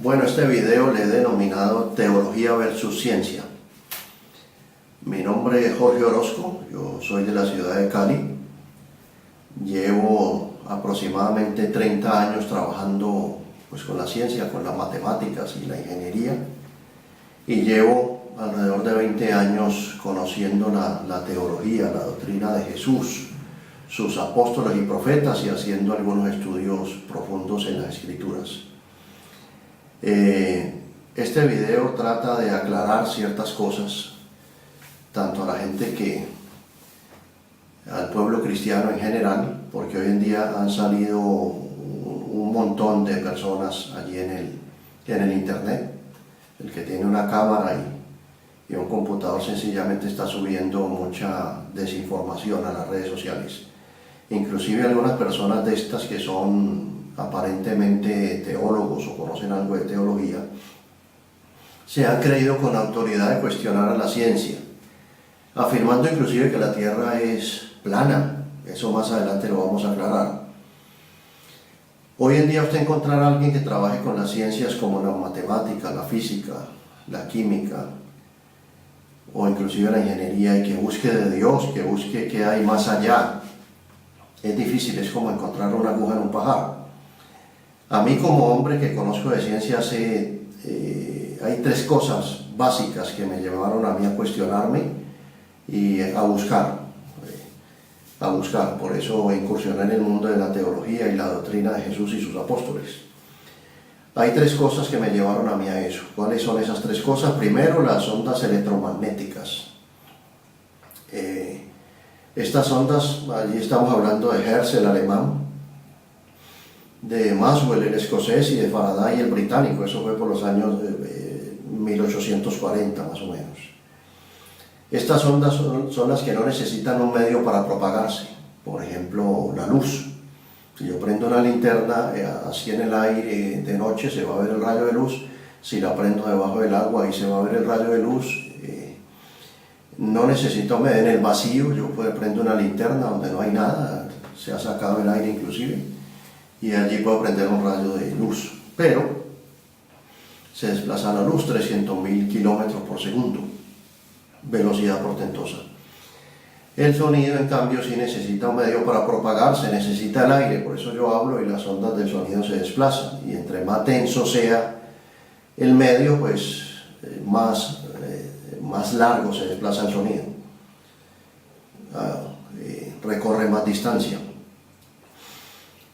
Bueno, este video le he denominado Teología versus Ciencia. Mi nombre es Jorge Orozco, yo soy de la ciudad de Cali. Llevo aproximadamente 30 años trabajando con la ciencia, con las matemáticas y la ingeniería. Y llevo alrededor de 20 años conociendo la teología, la doctrina de Jesús, sus apóstoles y profetas y haciendo algunos estudios profundos en las Escrituras. Este video trata de aclarar ciertas cosas, tanto a la gente al pueblo cristiano en general, porque hoy en día han salido un montón de personas allí en el internet. El que tiene una cámara y un computador sencillamente está subiendo mucha desinformación a las redes sociales. Inclusive algunas personas de estas que son aparentemente teólogos o conocen algo de teología, se han creído con autoridad de cuestionar a la ciencia, afirmando inclusive que la Tierra es plana. Eso más adelante lo vamos a aclarar. Hoy en día usted encontrar a alguien que trabaje con las ciencias como la matemática, la física, la química o inclusive la ingeniería y que busque de Dios, que busque qué hay más allá, es difícil, es como encontrar una aguja en un pajar. A mí como hombre que conozco de ciencias hay tres cosas básicas que me llevaron a mí a cuestionarme y a buscar. Por eso incursioné en el mundo de la teología y la doctrina de Jesús y sus apóstoles. Hay tres cosas que me llevaron a mí a eso. ¿Cuáles son esas tres cosas? Primero, las ondas electromagnéticas. Estas ondas, allí estamos hablando de Hertz, el alemán, de Maxwell, el escocés, y de Faraday, el británico. Eso fue por los años 1840 más o menos. Estas ondas son las que no necesitan un medio para propagarse. Por ejemplo, la luz. Si yo prendo una linterna así en el aire de noche, se va a ver el rayo de luz. Si la prendo debajo del agua, ahí se va a ver el rayo de luz. No necesito medir en el vacío. Yo prendo una linterna donde no hay nada, se ha sacado el aire inclusive, y allí puedo prender un rayo de luz. Pero se desplaza la luz 300.000 kilómetros por segundo. Velocidad portentosa. El sonido, en cambio, sí necesita un medio para propagarse, necesita el aire. Por eso yo hablo y las ondas del sonido se desplazan. Y entre más denso sea el medio, pues más largo se desplaza el sonido. Recorre más distancia.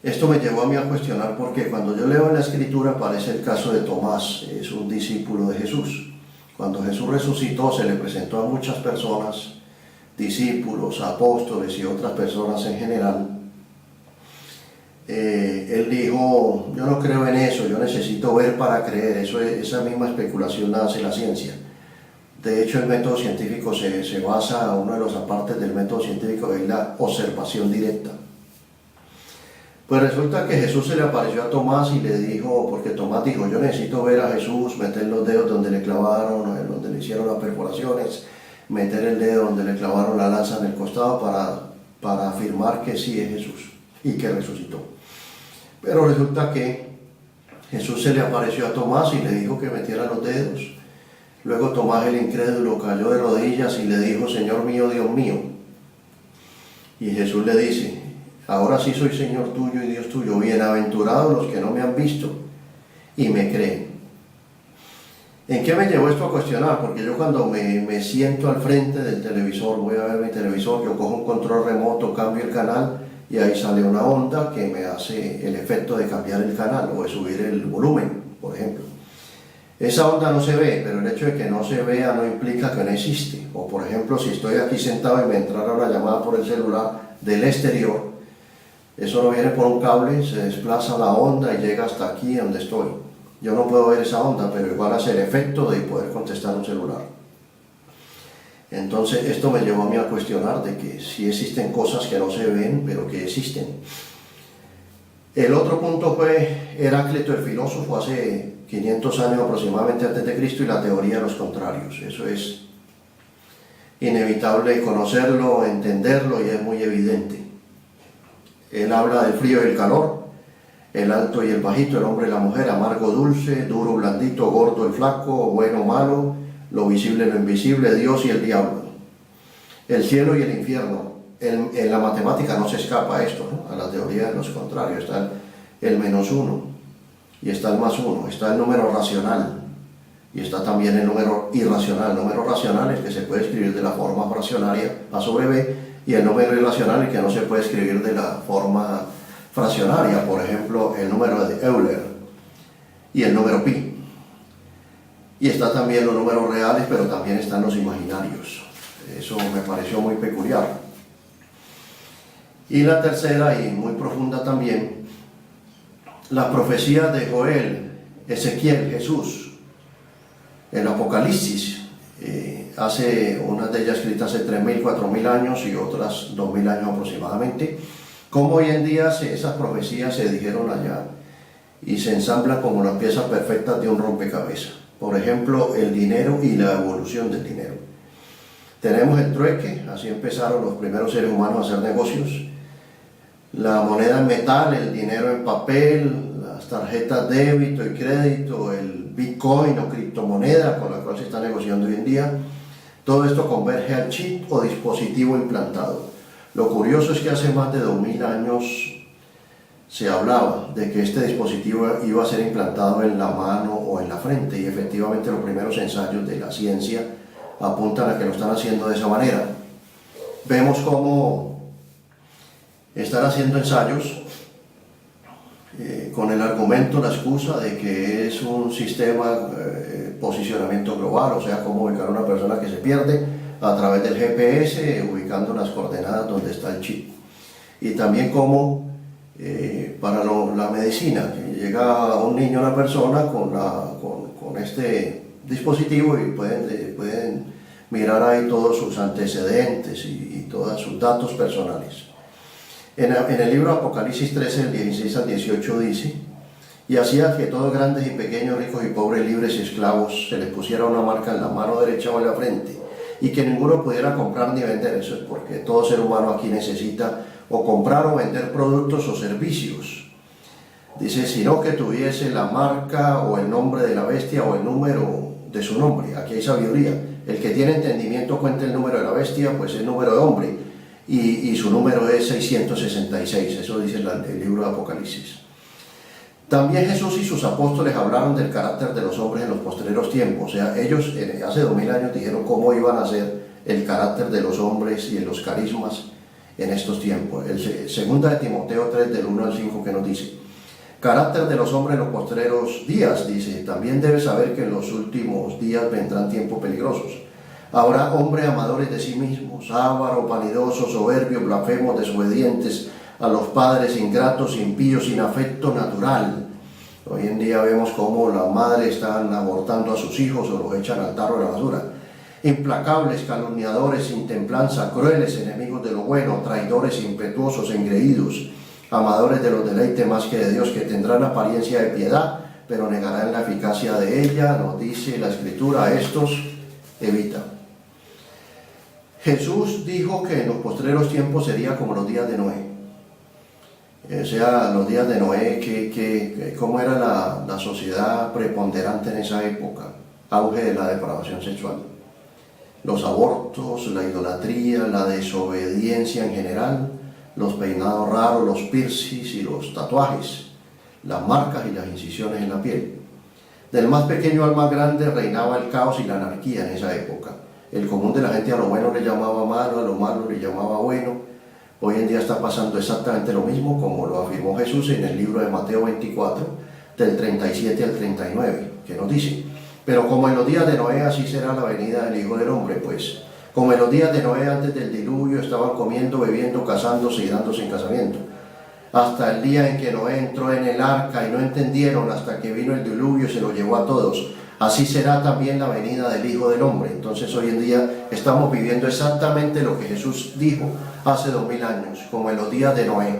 Esto me llevó a mí a cuestionar porque cuando yo leo en la Escritura aparece el caso de Tomás, es un discípulo de Jesús. Cuando Jesús resucitó se le presentó a muchas personas, discípulos, apóstoles y otras personas en general. Él dijo, yo no creo en eso, yo necesito ver para creer. Esa misma especulación la hace la ciencia. De hecho, el método científico se basa, una de las partes del método científico es la observación directa. Pues resulta que Jesús se le apareció a Tomás y le dijo, porque Tomás dijo, yo necesito ver a Jesús, meter los dedos donde le clavaron, donde le hicieron las perforaciones, meter el dedo donde le clavaron la lanza en el costado para afirmar que sí es Jesús y que resucitó. Pero resulta que Jesús se le apareció a Tomás y le dijo que metiera los dedos. Luego Tomás el incrédulo cayó de rodillas y le dijo, Señor mío, Dios mío. Y Jesús le dice, ahora sí soy Señor tuyo y Dios tuyo, bienaventurados los que no me han visto y me creen. ¿En qué me llevó esto a cuestionar? Porque yo cuando me siento al frente del televisor, voy a ver mi televisor, yo cojo un control remoto, cambio el canal y ahí sale una onda que me hace el efecto de cambiar el canal o de subir el volumen, por ejemplo. Esa onda no se ve, pero el hecho de que no se vea no implica que no existe. O por ejemplo, si estoy aquí sentado y me entrara una llamada por el celular del exterior, eso no viene por un cable, se desplaza la onda y llega hasta aquí donde estoy. Yo no puedo ver esa onda, pero igual hace el efecto de poder contestar un celular. Entonces esto me llevó a mí a cuestionar de que sí existen cosas que no se ven, pero que existen. El otro punto fue Heráclito el filósofo, hace 500 años aproximadamente antes de Cristo, y la teoría de los contrarios. Eso es inevitable conocerlo, entenderlo, y es muy evidente. Él habla del frío y el calor, el alto y el bajito, el hombre y la mujer, amargo, dulce, duro, blandito, gordo, el flaco, bueno, malo, lo visible, lo invisible, Dios y el diablo, el cielo y el infierno. En la matemática no se escapa a esto, ¿no? A la teoría de los contrarios. Está el menos uno y está el más uno, está el número racional y está también el número irracional. El número racional es que se puede escribir de la forma fraccionaria A sobre B, y el número irracional es que no se puede escribir de la forma fraccionaria, por ejemplo el número de Euler y el número pi. Y está también los números reales, pero también están los imaginarios. Eso me pareció muy peculiar. Y la tercera, y muy profunda también, las profecías de Joel, Ezequiel, Jesús, el Apocalipsis, hace unas de ellas escritas hace 3.000, 4.000 años y otras 2.000 años aproximadamente, como hoy en día esas profecías se dijeron allá y se ensamblan como las piezas perfectas de un rompecabezas. Por ejemplo, el dinero y la evolución del dinero. Tenemos el trueque, así empezaron los primeros seres humanos a hacer negocios. La moneda en metal, el dinero en papel, las tarjetas débito y crédito, el bitcoin o criptomoneda con la cual se está negociando hoy en día, todo esto converge al chip o dispositivo implantado. Lo curioso es que hace más de 2000 años se hablaba de que este dispositivo iba a ser implantado en la mano o en la frente, y efectivamente los primeros ensayos de la ciencia apuntan a que lo están haciendo de esa manera. Vemos cómo están haciendo ensayos con el argumento, la excusa de que es un sistema posicionamiento global, o sea, cómo ubicar a una persona que se pierde a través del GPS, ubicando las coordenadas donde está el chip. Y también cómo para la medicina, que llega un niño, una persona con este dispositivo y pueden mirar ahí todos sus antecedentes y todos sus datos personales. En el libro Apocalipsis 13, del 16 al 18 dice: y hacía que todos grandes y pequeños, ricos y pobres, libres y esclavos, se les pusiera una marca en la mano derecha o en la frente, y que ninguno pudiera comprar ni vender. Eso es porque todo ser humano aquí necesita o comprar o vender productos o servicios. Dice, sino que tuviese la marca o el nombre de la bestia o el número de su nombre. Aquí hay sabiduría. El que tiene entendimiento cuenta el número de la bestia, pues el número de hombre, y su número es 666. Eso dice el libro de Apocalipsis. También Jesús y sus apóstoles hablaron del carácter de los hombres en los postreros tiempos. O sea, ellos hace 2000 años dijeron cómo iban a ser el carácter de los hombres y en los carismas en estos tiempos. Segunda de Timoteo 3, del 1 al 5, que nos dice: carácter de los hombres en los postreros días, dice, también debes saber que en los últimos días vendrán tiempos peligrosos. Habrá hombres amadores de sí mismos, ávaros, vanidosos, soberbios, blasfemos, desobedientes a los padres, ingratos, impíos, sin afecto natural. Hoy en día vemos cómo las madres están abortando a sus hijos o los echan al tarro de la basura. Implacables, calumniadores, sin templanza, crueles, enemigos de lo bueno, traidores, impetuosos, engreídos, amadores de los deleites más que de Dios, que tendrán apariencia de piedad, pero negarán la eficacia de ella. Nos dice la Escritura: a estos evita. Jesús dijo que en los postreros tiempos sería como los días de Noé. O sea, los días de Noé, ¿cómo era la sociedad preponderante en esa época? Auge de la depravación sexual. Los abortos, la idolatría, la desobediencia en general, los peinados raros, los piercings y los tatuajes, las marcas y las incisiones en la piel. Del más pequeño al más grande reinaba el caos y la anarquía en esa época. El común de la gente a lo bueno le llamaba malo, a lo malo le llamaba bueno. Hoy en día está pasando exactamente lo mismo, como lo afirmó Jesús en el libro de Mateo 24, del 37 al 39, que nos dice: pero como en los días de Noé, así será la venida del Hijo del Hombre. Pues, como en los días de Noé antes del diluvio, estaban comiendo, bebiendo, casándose y dándose en casamiento, hasta el día en que Noé entró en el arca, y no entendieron hasta que vino el diluvio y se lo llevó a todos. Así será también la venida del Hijo del Hombre. Entonces hoy en día estamos viviendo exactamente lo que Jesús dijo hace 2000 años, como en los días de Noé.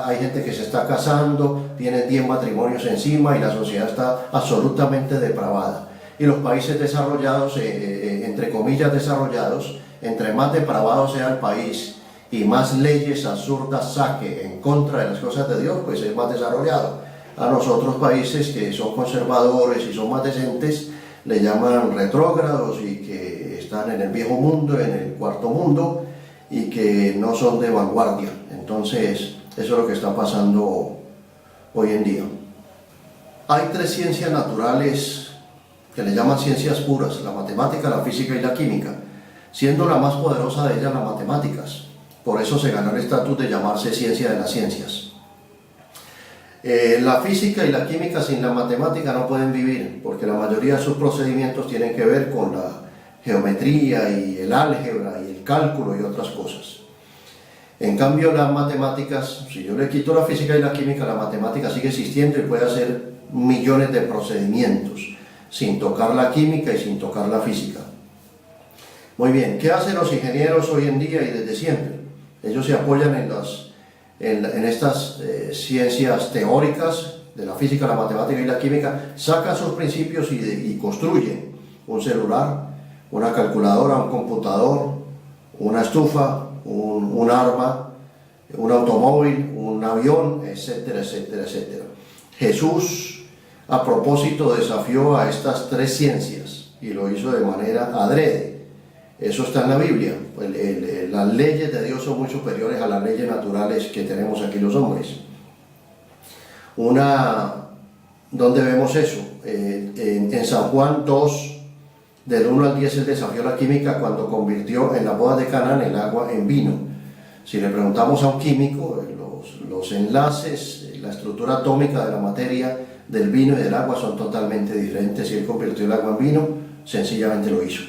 Hay gente que se está casando, tiene 10 matrimonios encima y la sociedad está absolutamente depravada. Y los países desarrollados, entre comillas desarrollados, entre más depravado sea el país y más leyes absurdas saque en contra de las cosas de Dios, pues es más desarrollado. A los otros países que son conservadores y son más decentes, le llaman retrógrados y que están en el viejo mundo, en el cuarto mundo, y que no son de vanguardia. Entonces, eso es lo que está pasando hoy en día. Hay tres ciencias naturales que le llaman ciencias puras: la matemática, la física y la química, siendo la más poderosa de ellas las matemáticas. Por eso se ganó el estatus de llamarse ciencia de las ciencias. La física y la química sin la matemática no pueden vivir, porque la mayoría de sus procedimientos tienen que ver con la geometría y el álgebra y el cálculo y otras cosas. En cambio, las matemáticas, si yo le quito la física y la química, la matemática sigue existiendo y puede hacer millones de procedimientos sin tocar la química y sin tocar la física. Muy bien, ¿qué hacen los ingenieros hoy en día y desde siempre? Ellos se apoyan en estas ciencias teóricas de la física, la matemática y la química, sacan sus principios y construyen un celular, una calculadora, un computador, una estufa, un arma, un automóvil, un avión, etcétera, etcétera, etcétera. Jesús, a propósito, desafió a estas tres ciencias y lo hizo de manera adrede. Eso está en la Biblia. Las leyes de Dios son muy superiores a las leyes naturales que tenemos aquí los hombres. ¿Dónde vemos eso? En San Juan 2, del 1 al 10, él desafió la química cuando convirtió en la boda de Canaán el agua en vino. Si le preguntamos a un químico, los enlaces, la estructura atómica de la materia del vino y del agua son totalmente diferentes. Si él convirtió el agua en vino, sencillamente lo hizo.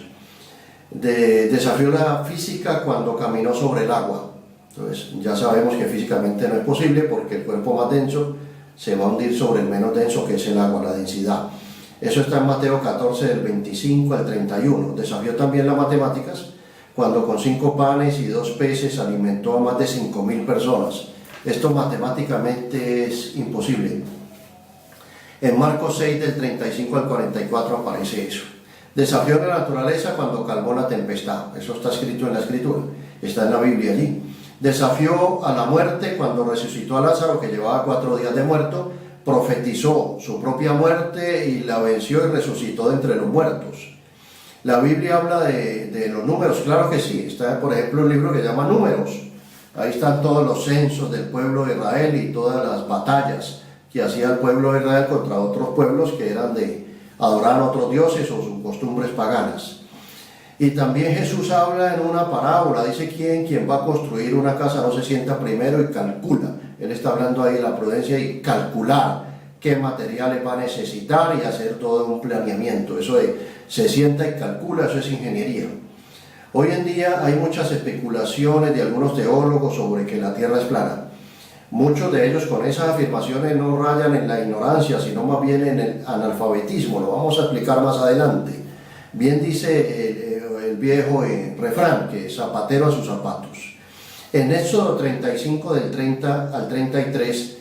Desafió la física cuando caminó sobre el agua. Entonces ya sabemos que físicamente no es posible, porque el cuerpo más denso se va a hundir sobre el menos denso, que es el agua, la densidad. Eso está en Mateo 14, del 25 al 31. Desafió también las matemáticas cuando con 5 panes y 2 peces alimentó a más de 5.000 personas. Esto matemáticamente es imposible. En Marcos 6, del 35 al 44 aparece eso. Desafió la naturaleza cuando calmó la tempestad. Eso está escrito en la Escritura, está en la Biblia allí. Desafió a la muerte cuando resucitó a Lázaro, que llevaba 4 días de muerto. Profetizó su propia muerte y la venció y resucitó de entre los muertos. La Biblia habla de los números, claro que sí. Está, por ejemplo, un libro que se llama Números. Ahí están todos los censos del pueblo de Israel y todas las batallas que hacía el pueblo de Israel contra otros pueblos que eran de adorar a otros dioses o sus costumbres paganas. Y también Jesús habla en una parábola, dice: quien va a construir una casa no se sienta primero y calcula. Él está hablando ahí de la prudencia y calcular qué materiales va a necesitar y hacer todo un planeamiento. Eso se sienta y calcula, eso es ingeniería. Hoy en día hay muchas especulaciones de algunos teólogos sobre que la Tierra es plana. Muchos de ellos con esas afirmaciones no rayan en la ignorancia, sino más bien en el analfabetismo. Lo vamos a explicar más adelante. Bien dice el viejo refrán, que zapatero a sus zapatos. En Éxodo 35, del 30 al 33,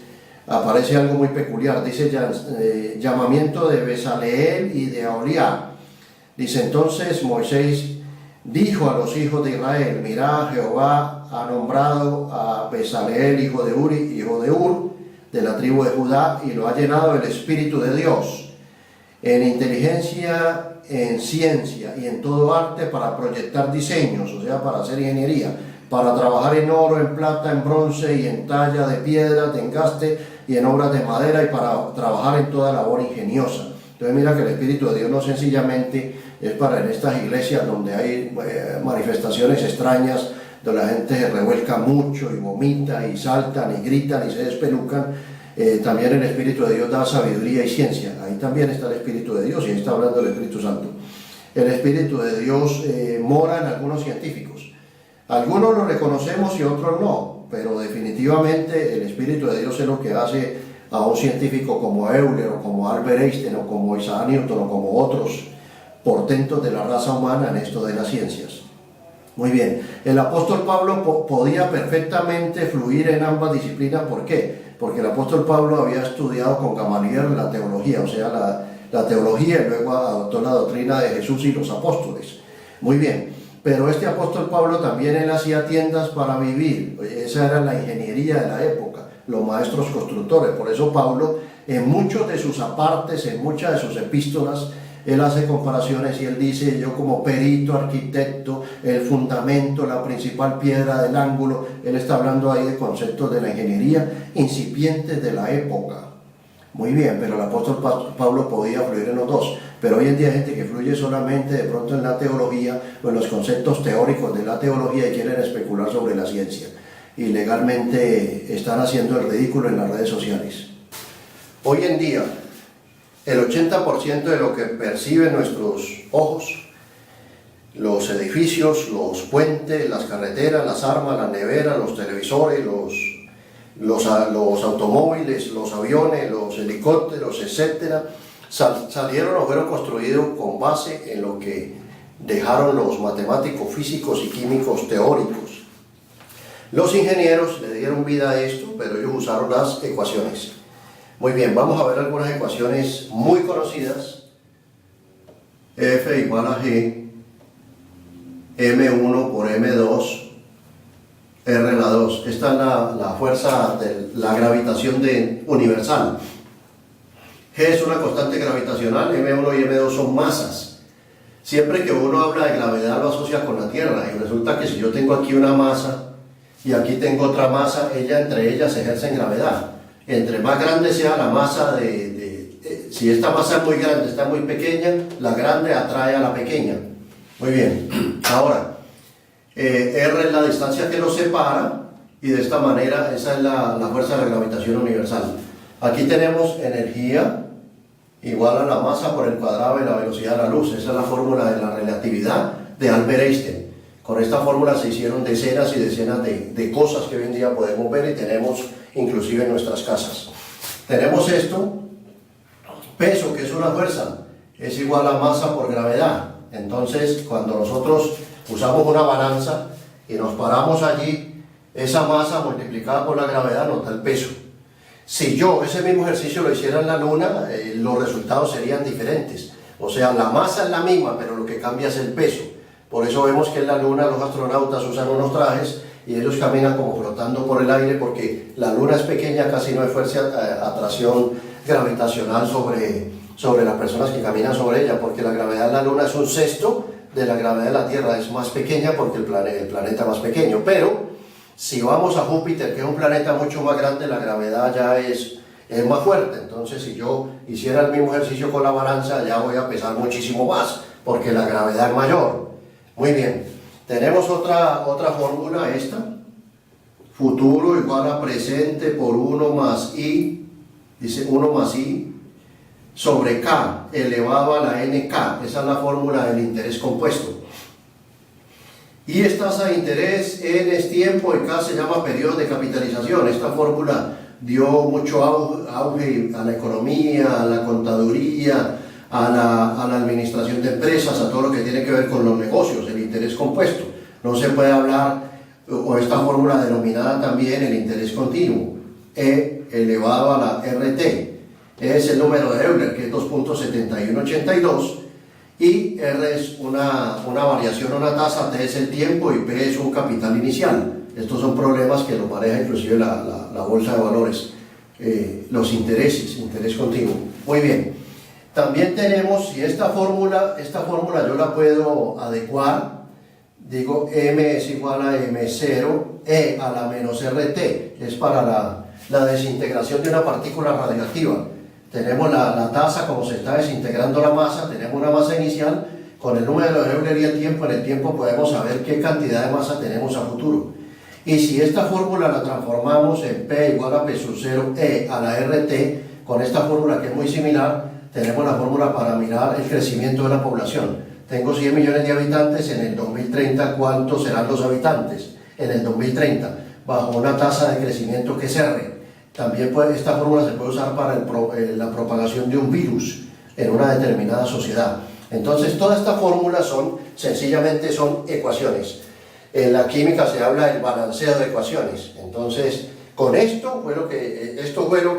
aparece algo muy peculiar. Dice llamamiento de Besaleel y de Aholiab. Dice: entonces Moisés dijo a los hijos de Israel: mirad, Jehová ha nombrado a Besaleel, hijo de Uri, hijo de Ur, de la tribu de Judá, y lo ha llenado el Espíritu de Dios, en inteligencia, en ciencia y en todo arte, para proyectar diseños, o sea, para hacer ingeniería, para trabajar en oro, en plata, en bronce y en talla de piedra, de engaste y en obras de madera, y para trabajar en toda labor ingeniosa. Entonces mira que el Espíritu de Dios no sencillamente es para en estas iglesias donde hay manifestaciones extrañas, donde la gente se revuelca mucho y vomita y saltan y gritan y se despelucan. También el Espíritu de Dios da sabiduría y ciencia. Ahí también está el Espíritu de Dios, y ahí está hablando el Espíritu Santo. El Espíritu de Dios mora en algunos científicos. Algunos lo reconocemos y otros no, pero definitivamente el Espíritu de Dios es lo que hace a un científico como Euler o como Albert Einstein o como Isaac Newton o como otros portentos de la raza humana en esto de las ciencias. Muy bien, el apóstol Pablo podía perfectamente fluir en ambas disciplinas. ¿Por qué? Porque el apóstol Pablo había estudiado con Gamaliel la teología, o sea, la teología, y luego adoptó la doctrina de Jesús y los apóstoles. Muy bien, Pero este apóstol Pablo también él hacía tiendas para vivir. Esa era la ingeniería de la época, los maestros constructores. Por eso Pablo, en muchos de sus apartes, en muchas de sus epístolas, él hace comparaciones y él dice: yo como perito, arquitecto, el fundamento, la principal piedra del ángulo. Él está hablando ahí de conceptos de la ingeniería incipientes de la época. Muy bien, pero el apóstol Pablo podía fluir en los dos. Pero hoy en día hay gente que fluye solamente de pronto en la teología o en los conceptos teóricos de la teología y quieren especular sobre la ciencia. Y legalmente están haciendo el ridículo en las redes sociales. Hoy en día, el 80% de lo que perciben nuestros ojos, los edificios, los puentes, las carreteras, las armas, las neveras, los televisores, los automóviles, los aviones, los helicópteros, etcétera, salieron o fueron construidos con base en lo que dejaron los matemáticos, físicos y químicos teóricos. Los ingenieros le dieron vida a esto, pero ellos usaron las ecuaciones. Muy bien, vamos a ver algunas ecuaciones muy conocidas. F igual a G, M1 por M2, R la 2. Esta es la fuerza de la gravitación universal. G es una constante gravitacional, M1 y M2 son masas. Siempre que uno habla de gravedad lo asocia con la Tierra, y resulta que si yo tengo aquí una masa y aquí tengo otra masa, entre ellas ejercen gravedad. Entre más grande sea la masa si esta masa es muy grande, está muy pequeña, la grande atrae a la pequeña. Muy bien, ahora R es la distancia que los separa, y de esta manera esa es la fuerza de la gravitación universal. Aquí tenemos energía igual a la masa por el cuadrado de la velocidad de la luz. Esa es la fórmula de la relatividad de Albert Einstein. Con esta fórmula se hicieron decenas y decenas de cosas que hoy en día podemos ver y tenemos inclusive en nuestras casas. Tenemos esto, peso, que es una fuerza, es igual a masa por gravedad. Entonces, cuando nosotros usamos una balanza y nos paramos allí, esa masa multiplicada por la gravedad nos da el peso. Si yo ese mismo ejercicio lo hiciera en la Luna, los resultados serían diferentes. O sea, la masa es la misma, pero lo que cambia es el peso. Por eso vemos que en la Luna los astronautas usan unos trajes y ellos caminan como flotando por el aire, porque la Luna es pequeña, casi no hay fuerza atracción gravitacional sobre las personas que caminan sobre ella, porque la gravedad de la Luna es un sexto de la gravedad de la Tierra, es más pequeña porque el planeta es más pequeño. Pero si vamos a Júpiter, que es un planeta mucho más grande, la gravedad ya es más fuerte. Entonces, si yo hiciera el mismo ejercicio con la balanza, ya voy a pesar muchísimo más, porque la gravedad es mayor. Muy bien, tenemos otra fórmula, esta. Futuro igual a presente por 1 más I, dice 1 más I, sobre K elevado a la NK. Esa es la fórmula del interés compuesto. Y es tasa de interés, N es tiempo, y K se llama periodo de capitalización. Esta fórmula dio mucho auge a la economía, a la contaduría, a la administración de empresas, a todo lo que tiene que ver con los negocios, el interés compuesto. No se puede hablar, o esta fórmula denominada también el interés continuo, E elevado a la RT. Es el número de Euler, que es 2.7182. Y R es una variación, una tasa, T es el tiempo y P es un capital inicial. Estos son problemas que lo maneja inclusive la bolsa de valores, los intereses, interés continuo. Muy bien, también tenemos, si esta fórmula yo la puedo adecuar, digo M es igual a M0, E a la menos RT, es para la desintegración de una partícula radiactiva. Tenemos la tasa, como se está desintegrando la masa, tenemos una masa inicial, con el número de Euler y el tiempo, en el tiempo podemos saber qué cantidad de masa tenemos a futuro. Y si esta fórmula la transformamos en P igual a P sub 0 E a la RT, con esta fórmula que es muy similar, tenemos la fórmula para mirar el crecimiento de la población. Tengo 100 millones de habitantes, en el 2030, ¿cuántos serán los habitantes? En el 2030, bajo una tasa de crecimiento que es R. También esta fórmula se puede usar para la propagación de un virus en una determinada sociedad. Entonces, todas estas fórmulas sencillamente son ecuaciones. En la química se habla del balanceo de ecuaciones. Entonces, con esto fue lo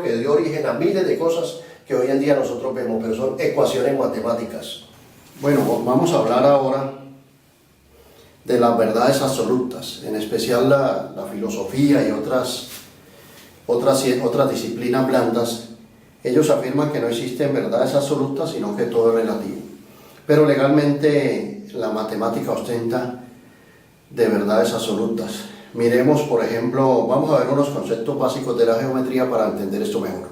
que dio origen a miles de cosas que hoy en día nosotros vemos, pero son ecuaciones matemáticas. Bueno, vamos a hablar ahora de las verdades absolutas, en especial la filosofía y otras disciplinas blandas. Ellos afirman que no existen verdades absolutas, sino que todo es relativo. Pero legalmente la matemática ostenta de verdades absolutas. Miremos, por ejemplo, vamos a ver unos conceptos básicos de la geometría para entender esto mejor.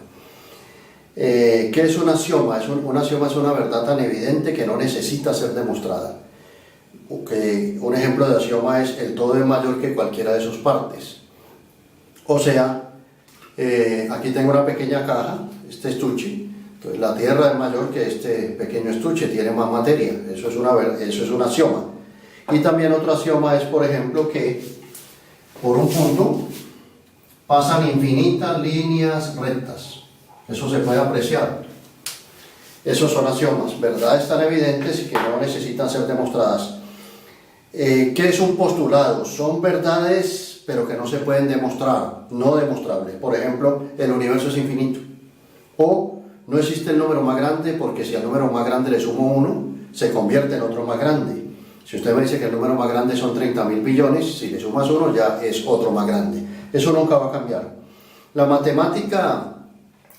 ¿Qué es un axioma? Un axioma es una verdad tan evidente que no necesita ser demostrada. Un ejemplo de axioma es: el todo es mayor que cualquiera de sus partes. O sea, aquí tengo una pequeña caja, este estuche, entonces la Tierra es mayor que este pequeño estuche, tiene más materia, eso es un axioma. Y también otro axioma es, por ejemplo, que por un punto pasan infinitas líneas rectas. Eso se puede apreciar. Esos son axiomas, verdades tan evidentes que no necesitan ser demostradas. ¿Qué es un postulado? Son verdades, pero que no se pueden demostrar, no demostrables. Por ejemplo, el universo es infinito. O no existe el número más grande, porque si al número más grande le sumo 1, se convierte en otro más grande. Si usted me dice que el número más grande son 30.000 billones, si le sumas 1 ya es otro más grande. Eso nunca va a cambiar. La matemática,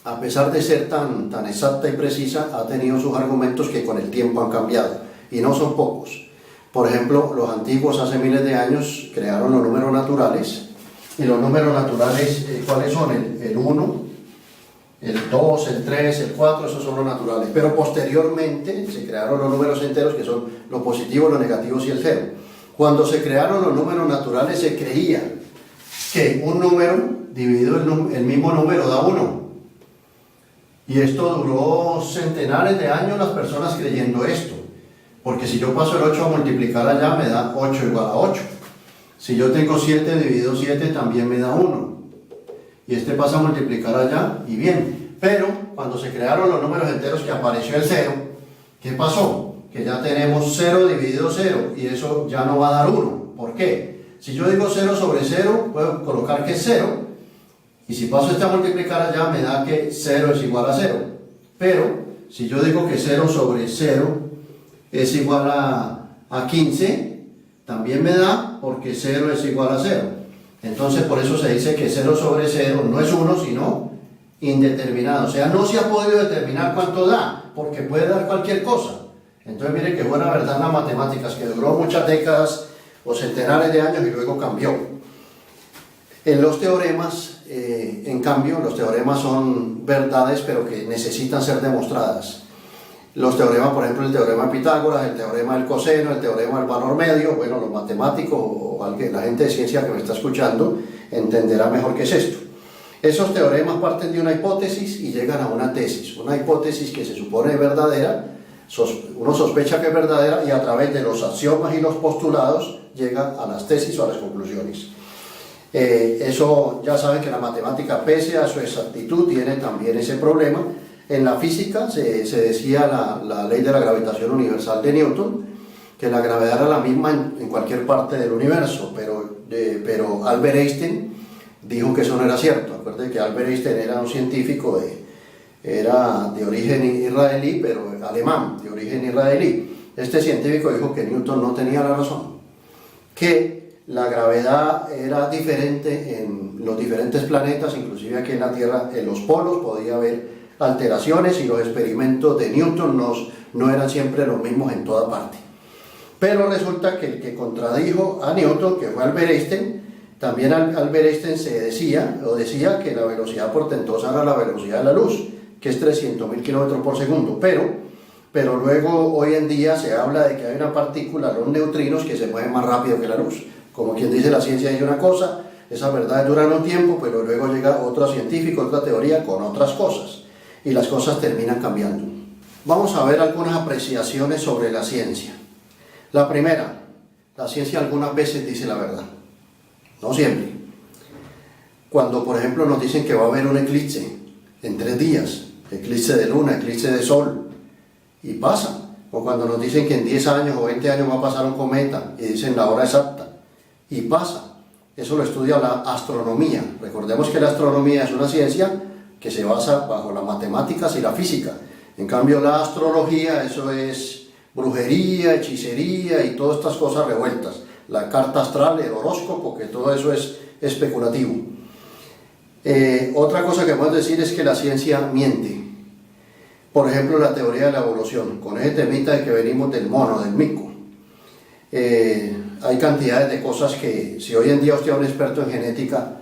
a pesar de ser tan exacta y precisa, ha tenido sus argumentos que con el tiempo han cambiado, y no son pocos. Por ejemplo, los antiguos hace miles de años crearon los números naturales, y los números naturales, ¿cuáles son? El 1, el 2, el 3, el 4, esos son los naturales. Pero posteriormente se crearon los números enteros, que son los positivos, los negativos y el 0. Cuando se crearon los números naturales, se creía que un número dividido el mismo número da 1. Y esto duró centenares de años, las personas creyendo esto. Porque si yo paso el 8 a multiplicar allá, me da 8 igual a 8. Si yo tengo 7 dividido 7, también me da 1. Y este pasa a multiplicar allá, y bien. Pero cuando se crearon los números enteros, que apareció el 0, ¿qué pasó? Que ya tenemos 0 dividido 0, y eso ya no va a dar 1. ¿Por qué? Si yo digo 0 sobre 0, puedo colocar que es 0, y si paso este a multiplicar allá, me da que 0 es igual a 0. Pero si yo digo que 0 sobre 0 es igual a 15, también me da, porque 0 es igual a 0. Entonces por eso se dice que 0 sobre 0 no es 1, sino indeterminado. O sea, no se ha podido determinar cuánto da, porque puede dar cualquier cosa. Entonces miren que buena verdad en las matemáticas, que duró muchas décadas o centenares de años y luego cambió. En los teoremas, en cambio, los teoremas son verdades, pero que necesitan ser demostradas. Los teoremas, por ejemplo, el teorema de Pitágoras, el teorema del coseno, el teorema del valor medio, bueno, los matemáticos o la gente de ciencia que me está escuchando entenderá mejor qué es esto. Esos teoremas parten de una hipótesis y llegan a una tesis. Una hipótesis que se supone verdadera, uno sospecha que es verdadera, y a través de los axiomas y los postulados llega a las tesis o a las conclusiones. Eso ya saben que la matemática, pese a su exactitud, tiene también ese problema. En la física se decía la ley de la gravitación universal de Newton, que la gravedad era la misma en cualquier parte del universo, pero Albert Einstein dijo que eso no era cierto. Acuérdense que Albert Einstein era un científico era de origen israelí, pero alemán, de origen israelí. Este científico dijo que Newton no tenía la razón, que la gravedad era diferente en los diferentes planetas, inclusive aquí en la Tierra, en los polos podía haber alteraciones, y los experimentos de Newton no eran siempre los mismos en toda parte. Pero resulta que el que contradijo a Newton, que fue Albert Einstein, también Albert Einstein decía que la velocidad portentosa era la velocidad de la luz, que es 300.000 kilómetros por segundo, pero luego hoy en día se habla de que hay una partícula, los neutrinos, que se mueven más rápido que la luz. Como quien dice, la ciencia dice una cosa, esas verdades duran un tiempo, pero luego llega otro científico, otra teoría con otras cosas, y las cosas terminan cambiando. Vamos a ver algunas apreciaciones sobre la ciencia. La primera, la ciencia algunas veces dice la verdad, no siempre. Cuando, por ejemplo, nos dicen que va a haber un eclipse en 3 días, eclipse de luna, eclipse de sol, y pasa. O cuando nos dicen que en 10 años o 20 años va a pasar un cometa, y dicen la hora exacta, y pasa. Eso lo estudia la astronomía. Recordemos que la astronomía es una ciencia que se basa bajo las matemáticas y la física. En cambio, la astrología, eso es brujería, hechicería y todas estas cosas revueltas. la carta astral, el horóscopo, que todo eso es especulativo. Otra cosa que podemos decir es que la ciencia miente. Por ejemplo, la teoría de la evolución, con ese temita de que venimos del mono, del mico. Hay cantidades de cosas que, si hoy en día usted a un experto en genética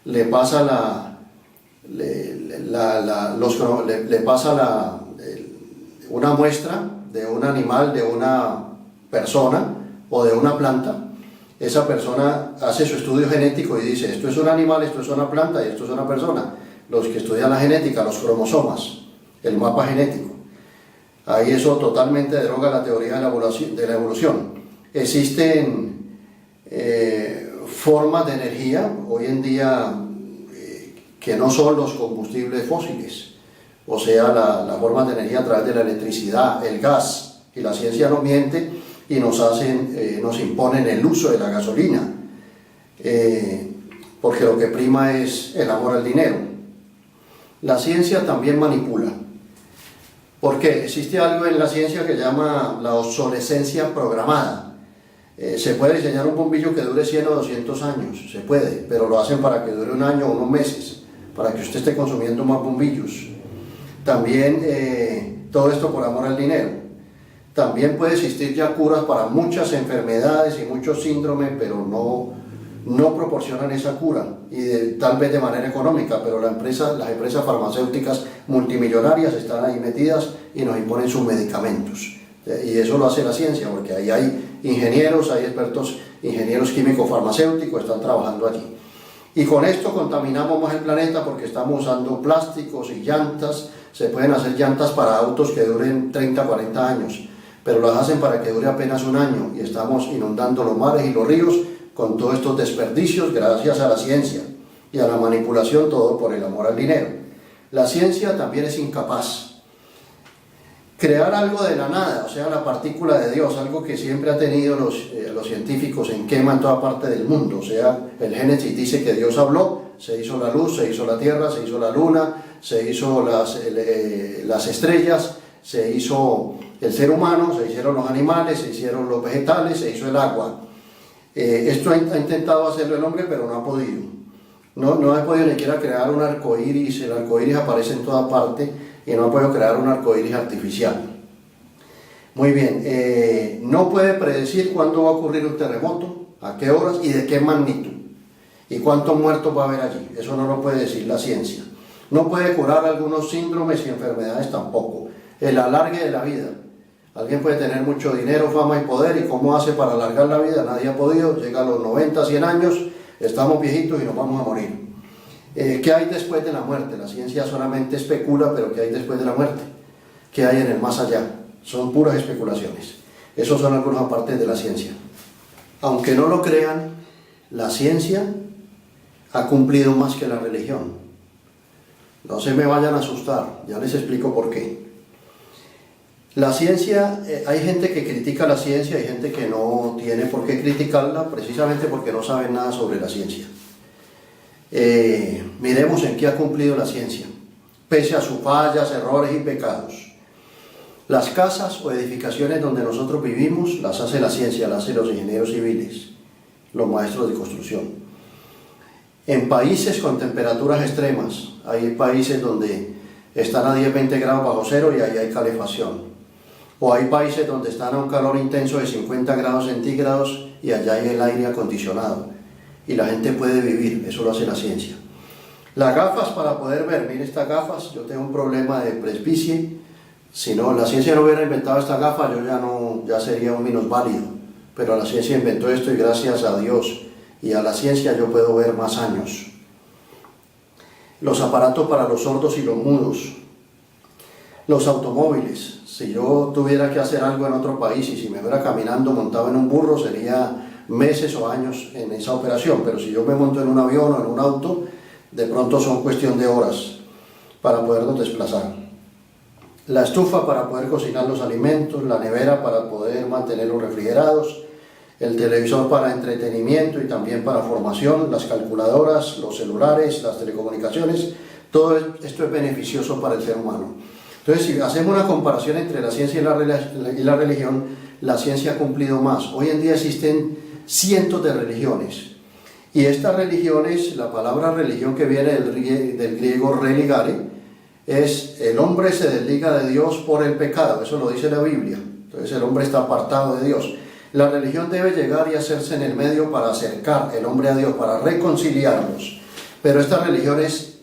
le pasa una muestra de un animal, de una persona o de una planta, esa persona hace su estudio genético y dice, esto es un animal, esto es una planta y esto es una persona. Los que estudian la genética, los cromosomas, el mapa genético, ahí eso totalmente deroga la teoría de la evolución. Existen formas de energía hoy en día que no son los combustibles fósiles, o sea, la forma de energía a través de la electricidad, el gas, y la ciencia no miente y nos imponen el uso de la gasolina, porque lo que prima es el amor al dinero. La ciencia también manipula. ¿Por qué? Existe algo en la ciencia que llama la obsolescencia programada. Se puede diseñar un bombillo que dure 100 o 200 años, se puede, pero lo hacen para que dure un año o unos meses, para que usted esté consumiendo más bombillos. También todo esto por amor al dinero. También puede existir ya curas para muchas enfermedades y muchos síndromes, pero no proporcionan esa cura, y tal vez de manera económica, pero las empresas farmacéuticas multimillonarias están ahí metidas y nos imponen sus medicamentos. Y eso lo hace la ciencia, porque ahí hay ingenieros, hay expertos, ingenieros químicos farmacéuticos, están trabajando allí. Y con esto contaminamos más el planeta porque estamos usando plásticos y llantas. Se pueden hacer llantas para autos que duren 30, 40 años, pero las hacen para que dure apenas un año, y estamos inundando los mares y los ríos con todos estos desperdicios gracias a la ciencia y a la manipulación, todo por el amor al dinero. La ciencia también es incapaz. Crear algo de la nada, o sea, la partícula de Dios, algo que siempre ha tenido los científicos en quema en toda parte del mundo, o sea, el Génesis dice que Dios habló, se hizo la luz, se hizo la tierra, se hizo la luna, se hizo las estrellas, se hizo el ser humano, se hicieron los animales, se hicieron los vegetales, se hizo el agua. Esto ha intentado hacerlo el hombre, pero no ha podido. No ha podido ni siquiera crear un arco iris. El arco iris aparece en toda parte y no ha podido crear un arco iris artificial. Muy bien, no puede predecir cuándo va a ocurrir un terremoto, a qué horas y de qué magnitud, y cuántos muertos va a haber allí. Eso no lo puede decir la ciencia. No puede curar algunos síndromes y enfermedades tampoco. El alargue de la vida. Alguien puede tener mucho dinero, fama y poder, y ¿cómo hace para alargar la vida? Nadie ha podido. Llega a los 90, 100 años, estamos viejitos y nos vamos a morir. ¿Qué hay después de la muerte? La ciencia solamente especula, pero ¿qué hay después de la muerte? ¿Qué hay en el más allá? Son puras especulaciones. Esos son algunos apartes de la ciencia. Aunque no lo crean, la ciencia ha cumplido más que la religión. No se me vayan a asustar, ya les explico por qué. La ciencia, hay gente que critica la ciencia, hay gente que no tiene por qué criticarla, precisamente porque no saben nada sobre la ciencia. Miremos en qué ha cumplido la ciencia, pese a sus fallas, errores y pecados. Las casas o edificaciones donde nosotros vivimos las hace la ciencia, las hacen los ingenieros civiles, los maestros de construcción. En países con temperaturas extremas, hay países donde están a 10-20 grados bajo cero y ahí hay calefacción. O hay países donde están a un calor intenso de 50 grados centígrados y allá hay el aire acondicionado. Y la gente puede vivir, eso lo hace la ciencia. Las gafas para poder ver, mire estas gafas, yo tengo un problema de presbicie. Si no, la ciencia no hubiera inventado esta gafa, yo ya sería un minusválido. Pero la ciencia inventó esto y gracias a Dios y a la ciencia yo puedo ver más años. Los aparatos para los sordos y los mudos. Los automóviles. Si yo tuviera que hacer algo en otro país y si me fuera caminando montado en un burro, sería meses o años en esa operación. Pero si yo me monto en un avión o en un auto, de pronto son cuestión de horas para podernos desplazar. La estufa para poder cocinar los alimentos, la nevera para poder mantenerlos refrigerados, el televisor para entretenimiento y también para formación, las calculadoras, los celulares, las telecomunicaciones, todo esto es beneficioso para el ser humano. Entonces, si hacemos una comparación entre la ciencia y la religión, la ciencia ha cumplido más. Hoy en día existen cientos de religiones. Y estas religiones, la palabra religión que viene del griego religare, es el hombre se desliga de Dios por el pecado, eso lo dice la Biblia. Entonces el hombre está apartado de Dios. La religión debe llegar y hacerse en el medio para acercar el hombre a Dios, para reconciliarlos. Pero estas religiones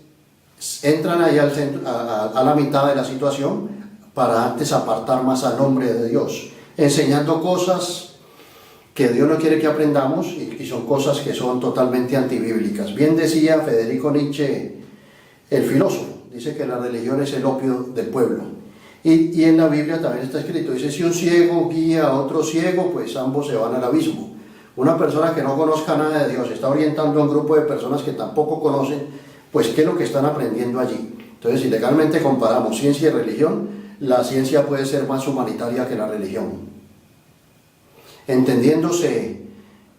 entran ahí al centro, a la mitad de la situación para antes apartar más al hombre de Dios, enseñando cosas que Dios no quiere que aprendamos y son cosas que son totalmente antibíblicas. Bien decía Federico Nietzsche, el filósofo, dice que la religión es el opio del pueblo. Y en la Biblia también está escrito, dice, si un ciego guía a otro ciego, pues ambos se van al abismo. Una persona que no conozca nada de Dios está orientando a un grupo de personas que tampoco conocen, pues ¿qué es lo que están aprendiendo allí? Entonces, si legalmente comparamos ciencia y religión, la ciencia puede ser más humanitaria que la religión. Entendiéndose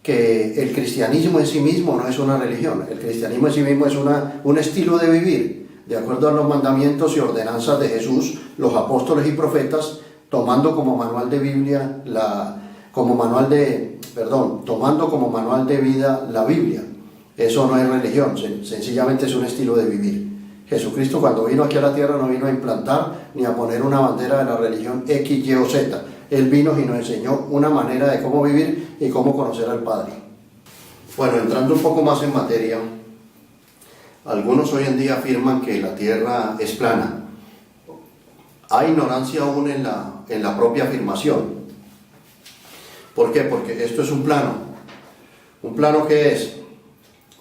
que el cristianismo en sí mismo no es una religión, el cristianismo en sí mismo es un estilo de vivir, de acuerdo a los mandamientos y ordenanzas de Jesús, los apóstoles y profetas, tomando como manual de Biblia, tomando como manual de vida la Biblia. Eso no es religión, sencillamente es un estilo de vivir. Jesucristo cuando vino aquí a la tierra no vino a implantar ni a poner una bandera de la religión X, Y o Z. Él vino y nos enseñó una manera de cómo vivir y cómo conocer al Padre. Bueno, entrando un poco más en materia, algunos hoy en día afirman que la tierra es plana. Hay ignorancia aún en la propia afirmación. ¿Por qué? Porque esto es un plano. ¿Un plano qué es?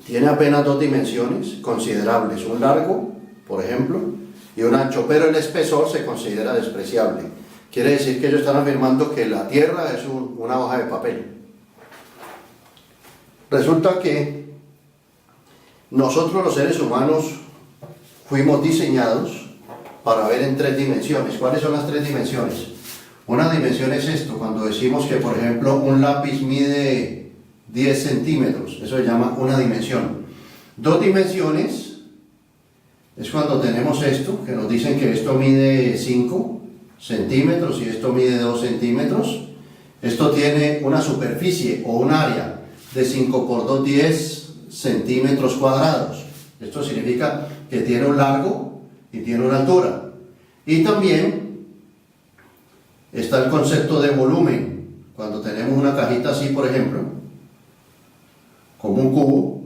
Tiene apenas dos dimensiones considerables, un largo, por ejemplo, y un ancho, pero el espesor se considera despreciable. Quiere decir que ellos están afirmando que la Tierra es una hoja de papel. Resulta que nosotros los seres humanos fuimos diseñados para ver en tres dimensiones. ¿Cuáles son las tres dimensiones? Una dimensión es esto, cuando decimos que, por ejemplo, un lápiz mide 10 centímetros, eso se llama una dimensión. Dos dimensiones es cuando tenemos esto, que nos dicen que esto mide 5 centímetros y esto mide 2 centímetros. Esto tiene una superficie o un área de 5 por 2, 10 centímetros cuadrados. Esto significa que tiene un largo y tiene una altura. Y también está el concepto de volumen. Cuando tenemos una cajita así, por ejemplo, como un cubo,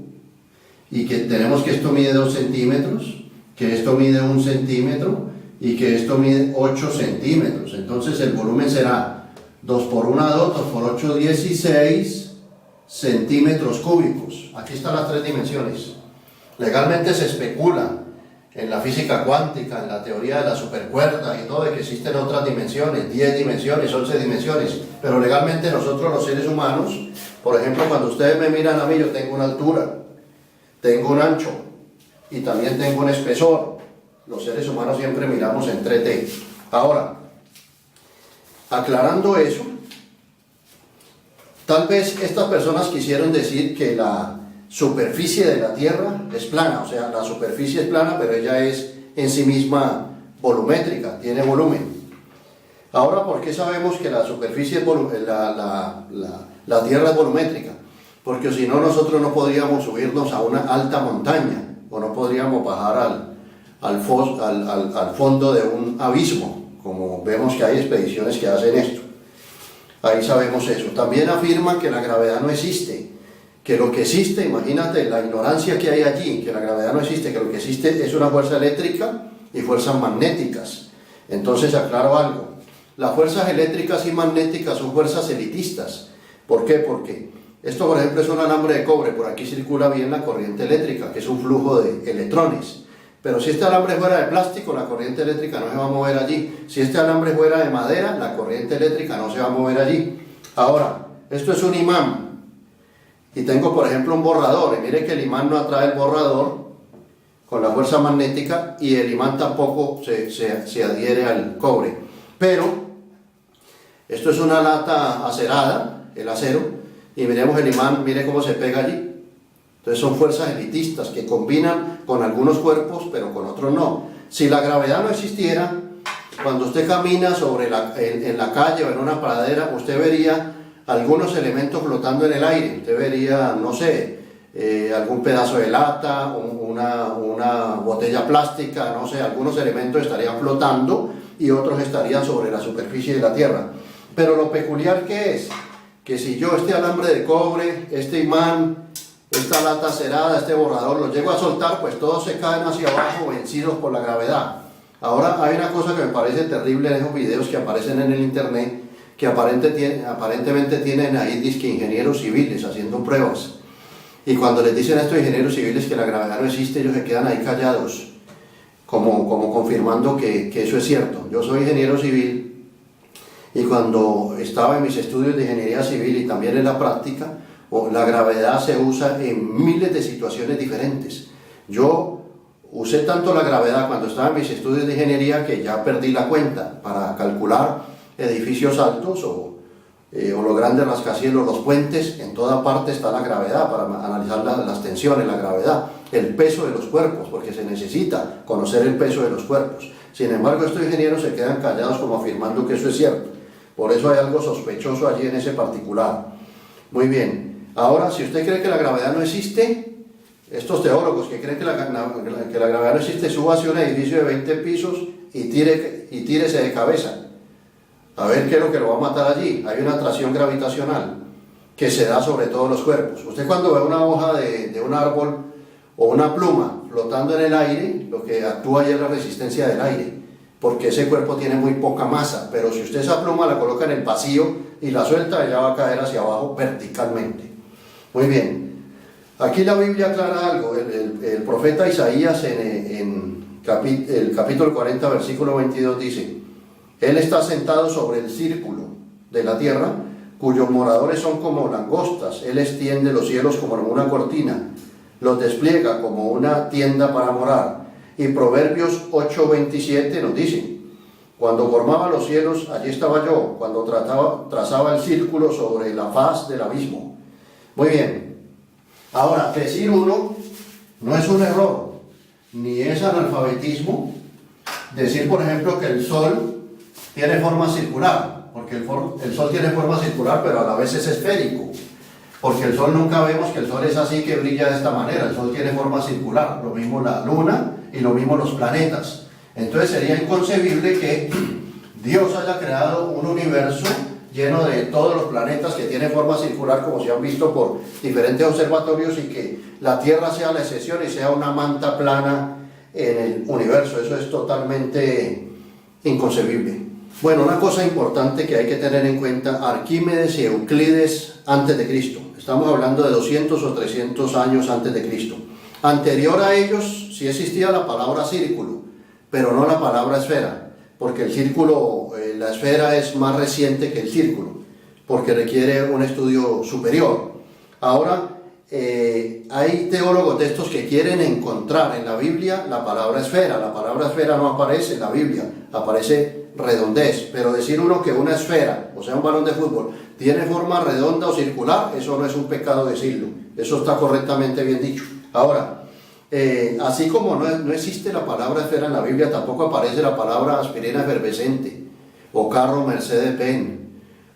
y que tenemos que esto mide 2 centímetros, que esto mide 1 centímetro y que esto mide 8 centímetros. Entonces el volumen será 2 por 1, 2, 2 por 8, 16 centímetros cúbicos. Aquí están las tres dimensiones. Legalmente se especula en la física cuántica, en la teoría de la supercuerda y todo, de que existen otras dimensiones, 10 dimensiones, 11 dimensiones, pero legalmente nosotros los seres humanos, por ejemplo, cuando ustedes me miran a mí, yo tengo una altura, tengo un ancho y también tengo un espesor. Los seres humanos siempre miramos en 3D. Ahora, aclarando eso, tal vez estas personas quisieron decir que la superficie de la Tierra es plana, o sea, la superficie es plana, pero ella es en sí misma volumétrica, tiene volumen. Ahora, ¿por qué sabemos que la superficie es la Tierra es volumétrica? Porque si no, nosotros no podríamos subirnos a una alta montaña, o no podríamos bajar al fondo de un abismo, como vemos que hay expediciones que hacen esto. Ahí sabemos eso. También afirman que la gravedad no existe, que lo que existe, imagínate la ignorancia que hay allí, que la gravedad no existe, que lo que existe es una fuerza eléctrica y fuerzas magnéticas. Entonces aclaro algo, las fuerzas eléctricas y magnéticas son fuerzas elitistas. ¿Por qué? Porque esto, por ejemplo, es un alambre de cobre, por aquí circula bien la corriente eléctrica, que es un flujo de electrones. Pero si este alambre fuera de plástico, la corriente eléctrica no se va a mover allí. Si este alambre fuera de madera, la corriente eléctrica no se va a mover allí. Ahora, esto es un imán. Y tengo, por ejemplo, un borrador. Y mire que el imán no atrae el borrador con la fuerza magnética y el imán tampoco se adhiere al cobre. Pero, esto es una lata acerada, el acero, y miremos el imán, mire cómo se pega allí. Entonces son fuerzas elitistas que combinan con algunos cuerpos, pero con otros no. Si la gravedad no existiera, cuando usted camina en la calle o en una pradera, usted vería algunos elementos flotando en el aire. Usted vería, no sé, algún pedazo de lata, una botella plástica, no sé, algunos elementos estarían flotando y otros estarían sobre la superficie de la Tierra. Pero lo peculiar que es, que si yo este alambre de cobre, este imán, esta lata cerada, este borrador, los llego a soltar, pues todos se caen hacia abajo vencidos por la gravedad. Ahora hay una cosa que me parece terrible en esos videos que aparecen en el internet, que aparentemente tienen ahí disque ingenieros civiles haciendo pruebas. Y cuando les dicen a estos ingenieros civiles que la gravedad no existe, ellos se quedan ahí callados, como confirmando que eso es cierto. Yo soy ingeniero civil y cuando estaba en mis estudios de ingeniería civil y también en la práctica, la gravedad se usa en miles de situaciones diferentes. Yo usé tanto la gravedad cuando estaba en mis estudios de ingeniería que ya perdí la cuenta para calcular edificios altos o los grandes rascacielos, los puentes. En toda parte está la gravedad para analizar las tensiones, la gravedad, el peso de los cuerpos, porque se necesita conocer el peso de los cuerpos. Sin embargo, estos ingenieros se quedan callados como afirmando que eso es cierto. Por eso hay algo sospechoso allí en ese particular. Muy bien. Ahora, si usted cree que la gravedad no existe, estos teólogos que creen que la gravedad no existe, suba hacia un edificio de 20 pisos y tírese de cabeza. A ver qué es lo que lo va a matar allí. Hay una atracción gravitacional que se da sobre todos los cuerpos. Usted cuando ve una hoja de un árbol o una pluma flotando en el aire, lo que actúa ahí es la resistencia del aire, porque ese cuerpo tiene muy poca masa, pero si usted esa pluma la coloca en el vacío y la suelta, ella va a caer hacia abajo verticalmente. Muy bien, aquí la Biblia aclara algo. El profeta Isaías en el capítulo 40, versículo 22 dice: Él está sentado sobre el círculo de la tierra, cuyos moradores son como langostas. Él extiende los cielos como una cortina, los despliega como una tienda para morar. Y Proverbios 8:27 nos dice: Cuando formaba los cielos, allí estaba yo, cuando trazaba el círculo sobre la faz del abismo. Muy bien. Ahora, decir uno no es un error, ni es analfabetismo. Decir, por ejemplo, que el Sol tiene forma circular, porque el Sol tiene forma circular, pero a la vez es esférico, porque el Sol nunca vemos que el Sol es así, que brilla de esta manera. El Sol tiene forma circular, lo mismo la Luna y lo mismo los planetas. Entonces sería inconcebible que Dios haya creado un universo lleno de todos los planetas que tienen forma circular, como se han visto por diferentes observatorios, y que la Tierra sea la excepción y sea una manta plana en el universo. Eso es totalmente inconcebible. Bueno, una cosa importante que hay que tener en cuenta: Arquímedes y Euclides antes de Cristo. Estamos hablando de 200 o 300 años antes de Cristo. Anterior a ellos sí existía la palabra círculo, pero no la palabra esfera, porque el círculo, la esfera es más reciente que el círculo, porque requiere un estudio superior. Ahora, hay teólogos de estos que quieren encontrar en la Biblia la palabra esfera. La palabra esfera no aparece en la Biblia, aparece redondez, pero decir uno que una esfera, o sea un balón de fútbol, tiene forma redonda o circular, eso no es un pecado decirlo, eso está correctamente bien dicho. Ahora, así como no existe la palabra esfera en la Biblia, tampoco aparece la palabra aspirina efervescente o carro Mercedes-Benz,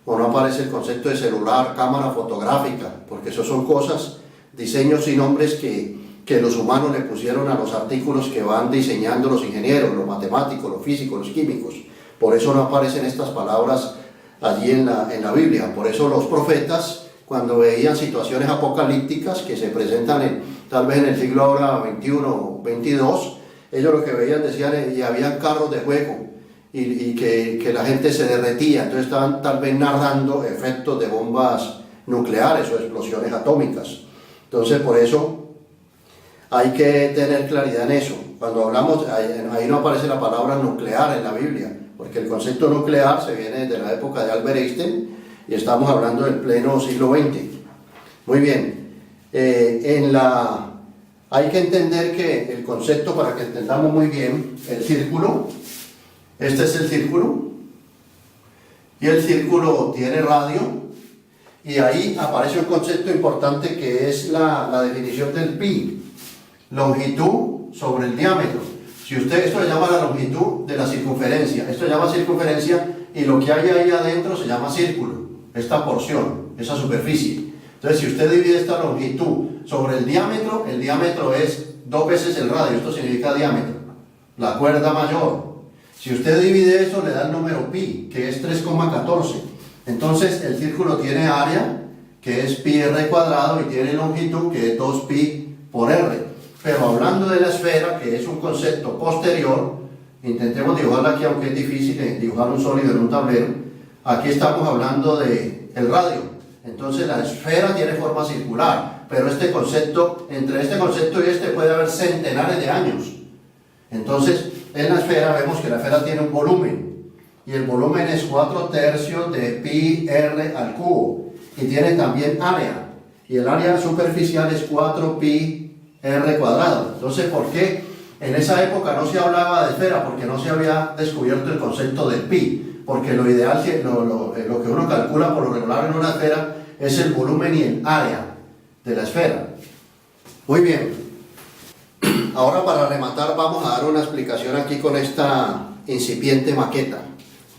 o no aparece el concepto de celular, cámara fotográfica, porque esos son cosas, diseños y nombres que los humanos le pusieron a los artículos que van diseñando los ingenieros, los matemáticos, los físicos, los químicos. Por eso no aparecen estas palabras allí en la Biblia. Por eso los profetas, cuando veían situaciones apocalípticas que se presentan tal vez en el siglo ahora 21 o 22, ellos lo que veían, decían, y habían carros de fuego, y que la gente se derretía. Entonces estaban tal vez narrando efectos de bombas nucleares o explosiones atómicas. Entonces por eso hay que tener claridad en eso. Cuando hablamos, ahí no aparece la palabra nuclear en la Biblia, porque el concepto nuclear se viene desde la época de Albert Einstein y estamos hablando del pleno siglo XX. Muy bien. Hay que entender que el concepto, para que entendamos muy bien, el círculo, este es el círculo, y el círculo tiene radio, y ahí aparece un concepto importante que es la definición del pi, longitud sobre el diámetro. Si usted, esto se llama la longitud de la circunferencia, esto se llama circunferencia, y lo que hay ahí adentro se llama círculo. esta porción, esa superficie. Entonces, si usted divide esta longitud sobre el diámetro es 2 veces el radio, esto significa diámetro, la cuerda mayor. Si usted divide eso, le da el número pi, que es 3,14. Entonces, el círculo tiene área, que es pi r cuadrado, y tiene longitud, que es 2 pi por r. Pero hablando de la esfera, que es un concepto posterior, intentemos dibujarla aquí, aunque es difícil dibujar un sólido en un tablero. Aquí estamos hablando del radio. Entonces la esfera tiene forma circular, pero este concepto, entre este concepto y este puede haber centenares de años. Entonces, en la esfera vemos que la esfera tiene un volumen, y el volumen es 4/3 de pi r al cubo, y tiene también área, y el área superficial es 4 pi r cuadrado. Entonces, ¿por qué en esa época no se hablaba de esfera? Porque no se había descubierto el concepto del pi, porque lo ideal, lo que uno calcula por lo regular en una esfera es el volumen y el área de la esfera. Muy bien, ahora para rematar vamos a dar una explicación aquí con esta incipiente maqueta.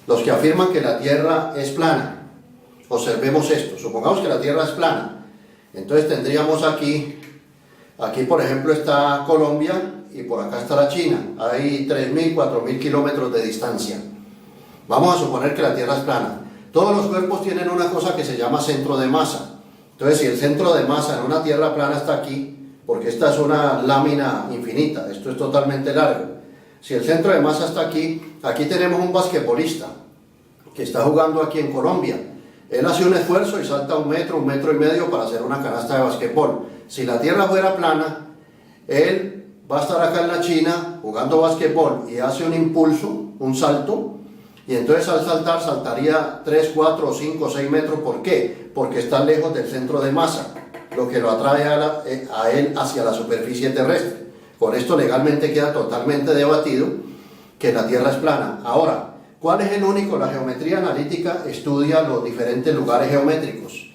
Los que afirman que la Tierra es plana, observemos esto. Supongamos que la Tierra es plana, entonces tendríamos aquí por ejemplo está Colombia, y por acá está la China. Hay 3.000, 4.000 kilómetros de distancia. Vamos a suponer que la Tierra es plana. Todos los cuerpos tienen una cosa que se llama centro de masa. Entonces, si el centro de masa en una Tierra plana está aquí, porque esta es una lámina infinita, esto es totalmente largo. Si el centro de masa está aquí, aquí tenemos un basquetbolista que está jugando aquí en Colombia. Él hace un esfuerzo y salta 1 metro, 1,5 metros para hacer una canasta de basquetbol. Si la Tierra fuera plana, él va a estar acá en la China jugando basquetbol y hace un impulso, un salto, y entonces al saltar saltaría 3, 4, 5, 6 metros. ¿Por qué? Porque está lejos del centro de masa, lo que lo atrae a él hacia la superficie terrestre. Con esto legalmente queda totalmente debatido que la Tierra es plana. Ahora, ¿cuál es el único? La geometría analítica estudia los diferentes lugares geométricos.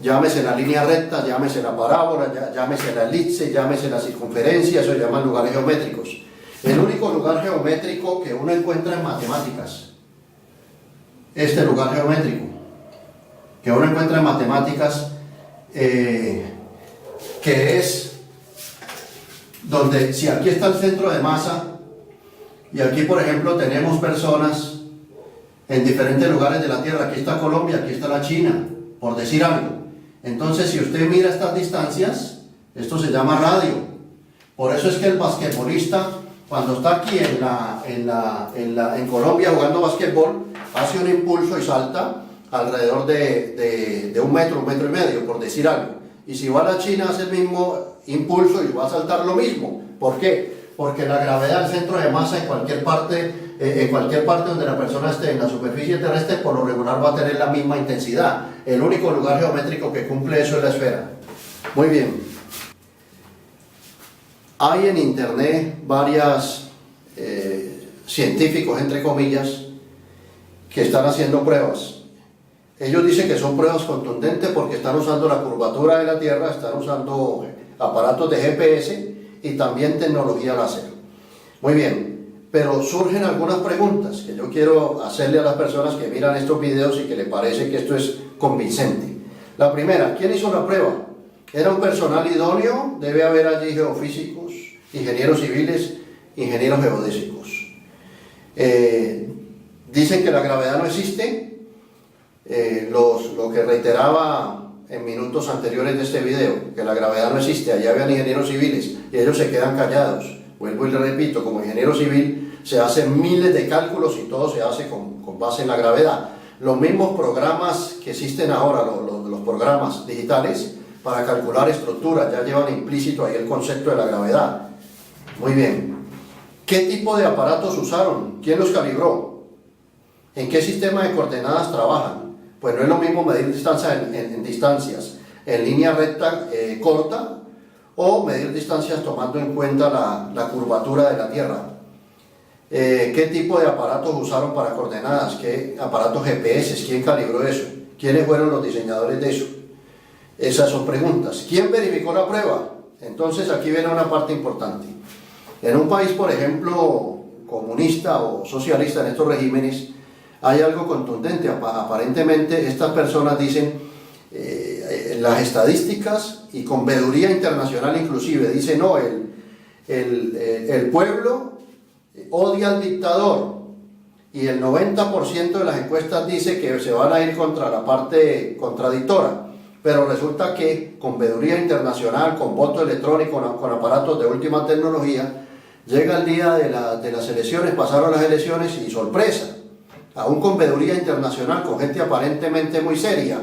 Llámese la línea recta, llámese la parábola, llámese la elipse, llámese la circunferencia, eso se llaman lugares geométricos. El único lugar geométrico que uno encuentra en matemáticas, este lugar geométrico, que uno encuentra en matemáticas, que es donde, si aquí está el centro de masa, y aquí por ejemplo tenemos personas en diferentes lugares de la Tierra, aquí está Colombia, aquí está la China, por decir algo. Entonces, si usted mira estas distancias, esto se llama radio. Por eso es que el basquetbolista, cuando está aquí en Colombia jugando basquetbol, hace un impulso y salta alrededor de 1 metro, 1,5 metros, por decir algo. Y si va a la China, hace el mismo impulso y va a saltar lo mismo. ¿Por qué? Porque la gravedad del centro de masa en cualquier parte donde la persona esté en la superficie terrestre, por lo regular va a tener la misma intensidad. El único lugar geométrico que cumple eso es la esfera. Muy bien. Hay en internet varios científicos, entre comillas, que están haciendo pruebas. Ellos dicen que son pruebas contundentes porque están usando la curvatura de la Tierra, están usando aparatos de GPS y también tecnología láser. Muy bien, pero surgen algunas preguntas que yo quiero hacerle a las personas que miran estos videos y que les parece que esto es convincente. La primera, ¿quién hizo la prueba? ¿Era un personal idóneo? Debe haber allí geofísicos, ingenieros civiles, ingenieros geodésicos. Dicen que la gravedad no existe. Lo que reiteraba en minutos anteriores de este video, que la gravedad no existe. Allá habían ingenieros civiles y ellos se quedan callados. Vuelvo y le repito, como ingeniero civil se hacen miles de cálculos y todo se hace con base en la gravedad. Los mismos programas que existen ahora, los programas digitales para calcular estructuras, ya llevan implícito ahí el concepto de la gravedad. Muy bien. ¿Qué tipo de aparatos usaron? ¿Quién los calibró? ¿En qué sistema de coordenadas trabajan? Pues no es lo mismo medir distancias en distancias en línea recta corta, o medir distancias tomando en cuenta la curvatura de la Tierra. ¿Qué tipo de aparatos usaron para coordenadas? ¿Qué aparatos GPS? ¿Quién calibró eso? ¿Quiénes fueron los diseñadores de eso? Esas son preguntas. ¿Quién verificó la prueba? Entonces aquí viene una parte importante. En un país, por ejemplo, comunista o socialista, en estos regímenes, hay algo contundente. Aparentemente estas personas dicen, las estadísticas y con veeduría internacional inclusive, dicen no, el pueblo odia al dictador, y el 90% de las encuestas dice que se van a ir contra la parte contradictora, pero resulta que con veeduría internacional, con voto electrónico, con aparatos de última tecnología, llega el día de las elecciones, pasaron las elecciones y sorpresa, aún con veeduría internacional, con gente aparentemente muy seria,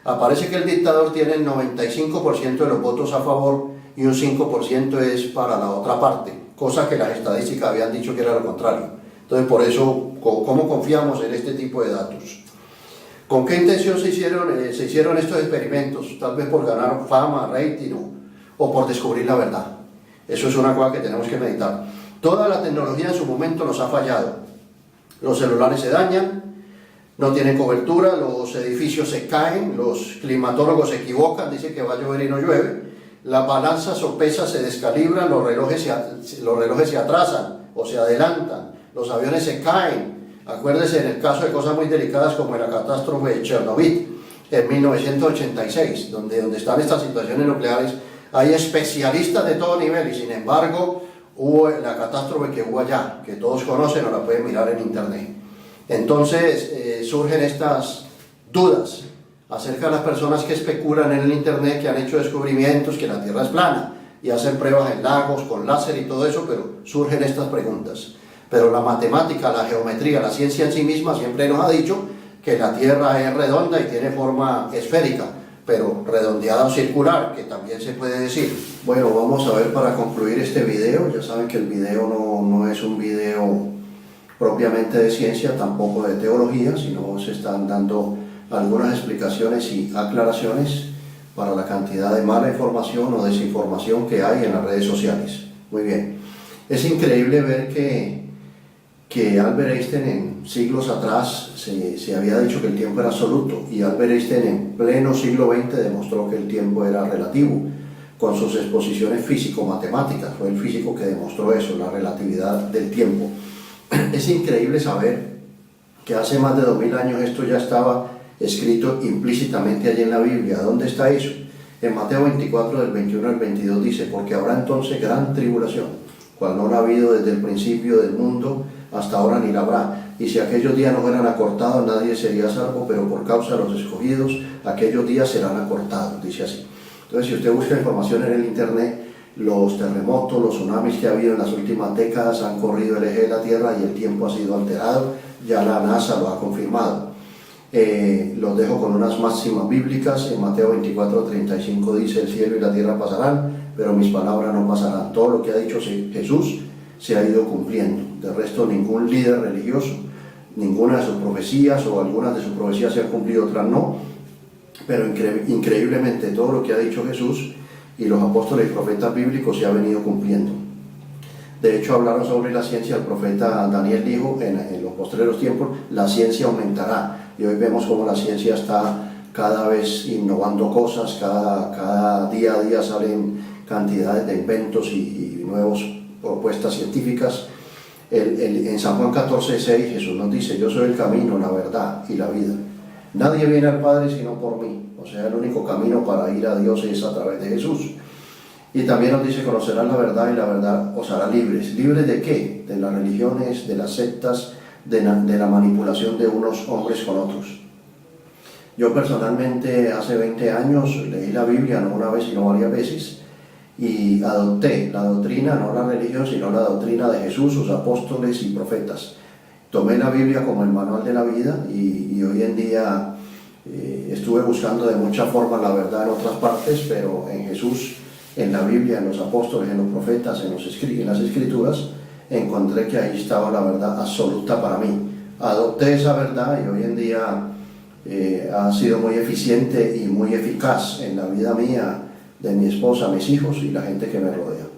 aparece que el dictador tiene el 95% de los votos a favor y un 5% es para la otra parte, cosa que las estadísticas habían dicho que era lo contrario. Entonces, por eso, ¿cómo confiamos en este tipo de datos? ¿Con qué intención se hicieron estos experimentos? Tal vez por ganar fama, rating o por descubrir la verdad. Eso es una cosa que tenemos que meditar. Toda la tecnología en su momento nos ha fallado. Los celulares se dañan, no tienen cobertura, los edificios se caen, los climatólogos se equivocan, dicen que va a llover y no llueve, las balanzas o pesas se descalibran, los relojes se atrasan o se adelantan, los aviones se caen. Acuérdese en el caso de cosas muy delicadas como en la catástrofe de Chernobyl en 1986, donde están estas situaciones nucleares, hay especialistas de todo nivel y sin embargo hubo la catástrofe que hubo allá, que todos conocen o la pueden mirar en internet. Entonces surgen estas dudas acerca de las personas que especulan en el internet, que han hecho descubrimientos, que la Tierra es plana y hacen pruebas en lagos con láser y todo eso, pero surgen estas preguntas. Pero la matemática, la geometría, la ciencia en sí misma siempre nos ha dicho que la Tierra es redonda y tiene forma esférica, pero redondeada o circular, que también se puede decir. Bueno, vamos a ver para concluir este video. Ya saben que el video no es un video propiamente de ciencia, tampoco de teología, sino se están dando algunas explicaciones y aclaraciones para la cantidad de mala información o desinformación que hay en las redes sociales. Muy bien. Es increíble ver que Albert Einstein en siglos atrás se había dicho que el tiempo era absoluto, y Albert Einstein en pleno siglo XX demostró que el tiempo era relativo con sus exposiciones físico-matemáticas. Fue el físico que demostró eso, la relatividad del tiempo. Es increíble saber que hace más de 2000 años esto ya estaba escrito implícitamente allí en la Biblia. ¿Dónde está eso? En Mateo 24 del 21 al 22 dice: porque habrá entonces gran tribulación, cual no la ha habido desde el principio del mundo hasta ahora ni la habrá, y si aquellos días no fueran acortados nadie sería salvo, pero por causa de los escogidos aquellos días serán acortados, dice así. Entonces, si usted busca información en el internet, los terremotos, los tsunamis que ha habido en las últimas décadas han corrido el eje de la Tierra y el tiempo ha sido alterado, ya la NASA lo ha confirmado. Los dejo con unas máximas bíblicas. En Mateo 24:35 dice: el cielo y la tierra pasarán, pero mis palabras no pasarán. Todo lo que ha dicho Jesús se ha ido cumpliendo. De resto, ningún líder religioso, ninguna de sus profecías, o algunas de sus profecías se han cumplido, otras no, pero increíblemente todo lo que ha dicho Jesús y los apóstoles y profetas bíblicos se ha venido cumpliendo. De hecho, hablaron sobre la ciencia. El profeta Daniel dijo: en los postreros tiempos la ciencia aumentará, y hoy vemos cómo la ciencia está cada vez innovando cosas, cada día a día salen cantidades de inventos y nuevas propuestas científicas. En San Juan 14:6 Jesús nos dice: yo soy el camino, la verdad y la vida. Nadie viene al Padre sino por mí. O sea, el único camino para ir a Dios es a través de Jesús. Y también nos dice: conocerán la verdad y la verdad os hará libres. ¿Libres de qué? De las religiones, de las sectas, de la manipulación de unos hombres con otros. Yo personalmente hace 20 años leí la Biblia, no una vez sino varias veces, y adopté la doctrina, no la religión, sino la doctrina de Jesús, sus apóstoles y profetas. Tomé la Biblia como el manual de la vida, y hoy en día estuve buscando de muchas formas la verdad en otras partes, pero en Jesús, en la Biblia, en los apóstoles, en los profetas, en las escrituras, encontré que ahí estaba la verdad absoluta para mí. Adopté esa verdad y hoy en día ha sido muy eficiente y muy eficaz en la vida mía, de mi esposa, mis hijos y la gente que me rodea.